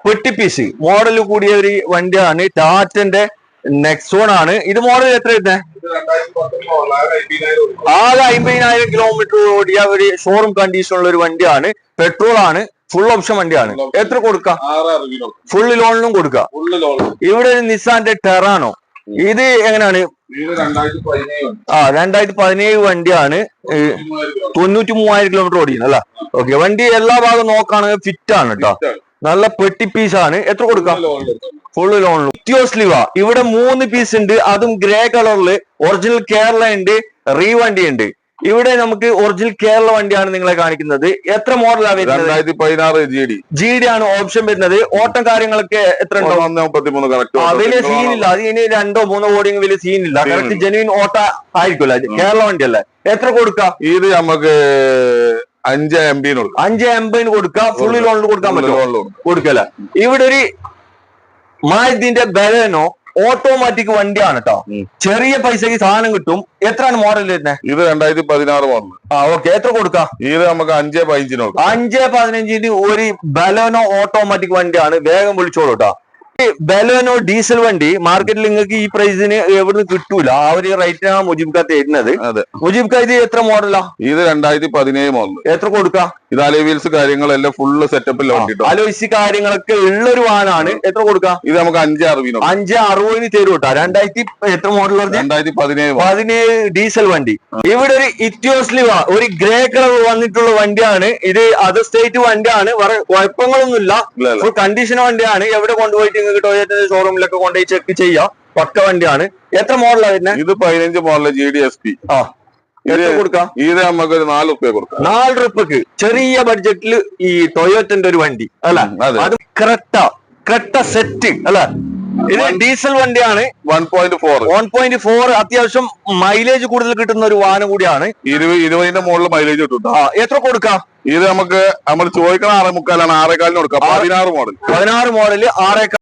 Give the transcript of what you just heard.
പെട്ടി piece model കൂടിയ ഒരു വണ്ടിയാണ്. ടാറ്റന്റെ നെക്സോൺ ആണ്. ഇത് മോഡൽ എത്ര വരുന്നത്? ആകെ 50,000 കിലോമീറ്റർ ഓടിയ ഒരു ഷോറൂം കണ്ടീഷനുള്ള ഒരു വണ്ടിയാണ്. പെട്രോൾ ആണ്, ഫുൾ ഓപ്ഷൻ വണ്ടിയാണ്. എത്ര കൊടുക്കാം? ഫുള്ള് ലോണിലും കൊടുക്കാം. ഇവിടെ ഒരു നിസാന്റെ ടെറാനോ, ഇത് എങ്ങനെയാണ്? 2017 വണ്ടിയാണ്. 93,000 കിലോമീറ്റർ ഓടിക്കണം അല്ല. ഓക്കെ, വണ്ടി എല്ലാ ഭാഗവും നോക്കുകയാണെങ്കിൽ ഫിറ്റ് ആണ് കേട്ടോ. നല്ല പെട്ടി പീസ് ആണ്. എത്ര കൊടുക്കാം? ഫുള്ള് ലോണിലും. ഇറ്റിയോസ്ലിവ ഇവിടെ 3 പീസ് ഉണ്ട്, അതും ഗ്രേ കളറില്. ഒറിജിനൽ കേരള ഉണ്ട്, റീ വണ്ടി ഉണ്ട്. ഇവിടെ നമുക്ക് ഒറിജിനൽ കേരള വണ്ടിയാണ് നിങ്ങളെ കാണിക്കുന്നത്. എത്ര മോഡലാണ് വരുന്നത്? 2016 GD ആണ് ഓപ്ഷൻ വരുന്നത്. ഓട്ടം കാര്യങ്ങളൊക്കെ എത്ര ഉണ്ടോ? വലിയ സീനില്ല. അത് ഇനി 2-3 ഓടിയെങ്കിൽ വലിയ സീനില്ല. കറക്റ്റ് ജെനുവിൻ ഓട്ട ആയിരിക്കുമല്ലോ, കേരള വണ്ടിയല്ലേ. എത്ര കൊടുക്കാം? ഇത് നമുക്ക് 580 കൊടുക്കാം. ഫുള്ള് ലോണിൽ കൊടുക്കാൻ പറ്റുമോ? കൊടുക്കല. ഇവിടെ ഒരു മാരുതിന്റെ ബലെനോ ഓട്ടോമാറ്റിക് വണ്ടിയാണ് കേട്ടോ. ചെറിയ പൈസക്ക് സാധനം കിട്ടും. എത്രയാണ് മോഡൽ വരുന്നത്? ഇത് 2016 മോഡൽ. ഓക്കെ, എത്ര കൊടുക്കാം? ഇത് നമുക്ക് 515 515 ഒരു ബലെനോ ഓട്ടോമാറ്റിക് വണ്ടിയാണ്. വേഗം വിളിച്ചോളൂ കേട്ടോ. ബലെനോ ഡീസൽ വണ്ടി മാർക്കറ്റിൽ നിങ്ങൾക്ക് ഈ പ്രൈസിന് എവിടുന്ന് കിട്ടൂല. ആ ഒരു റേറ്റിനാണ് മുജീബ് ഖാൻ തരുന്നത്. മുജീബ് ഖാൻ ഇത് എത്ര മോഡലാ? ഇത് 2017 മോഡൽ. എത്ര കൊടുക്കാം? ഇത് അലോയ്സ് കാര്യങ്ങളെല്ലാം ഫുള്ള് സെറ്റപ്പിൽ അലോയ്സ് കാര്യങ്ങളൊക്കെ ഉള്ളൊരു വാനാണ്. എത്ര കൊടുക്കാം? ഇത് നമുക്ക് 560 തരും കേട്ടോ. 2000 എത്ര മോഡൽ? 2017 ഡീസൽ വണ്ടി. ഇവിടെ ഒരു ഇറ്റിയോസ്ലിവ ഒരു ഗ്രേ കളർ വന്നിട്ടുള്ള വണ്ടിയാണ്. ഇത് അതർ സ്റ്റേറ്റ് വണ്ടിയാണ്. വേറെ കുഴപ്പങ്ങളൊന്നുമില്ല. ഫുൾ കണ്ടീഷൻ വണ്ടിയാണ്. എവിടെ കൊണ്ടുപോയിട്ട് നിങ്ങൾക്ക് ടൊയോട്ട ഷോറൂമിലൊക്കെ കൊണ്ടുപോയി ചെക്ക് ചെയ്യാം. പക്ക വണ്ടിയാണ്. എത്ര മോഡലാണ് വരുന്നത്? ഇത് 15 മോഡൽ GD SP. ഇത് കൊടുക്കാം. ഇത് നമുക്ക് 4 റുപ്യ കൊടുക്കാം. 4 റുപ്യക്ക് ചെറിയ ബഡ്ജറ്റിൽ ഈ ടൊയോട്ടന്റെ ഒരു വണ്ടി അല്ല. അത് ക്രെട്ട സെറ്റ് അല്ല. ഇത് ഡീസൽ വണ്ടിയാണ്. 1.4 അത്യാവശ്യം മൈലേജ് കൂടുതൽ കിട്ടുന്ന ഒരു വാഹനം കൂടിയാണ്. 20 മുകളിൽ മൈലേജ് കിട്ടും. എത്ര കൊടുക്കാം? ഇത് നമുക്ക് നമ്മൾ ചോദിക്കണം 6.25 6.25 കൊടുക്കാം. 16 മോഡൽ 6.25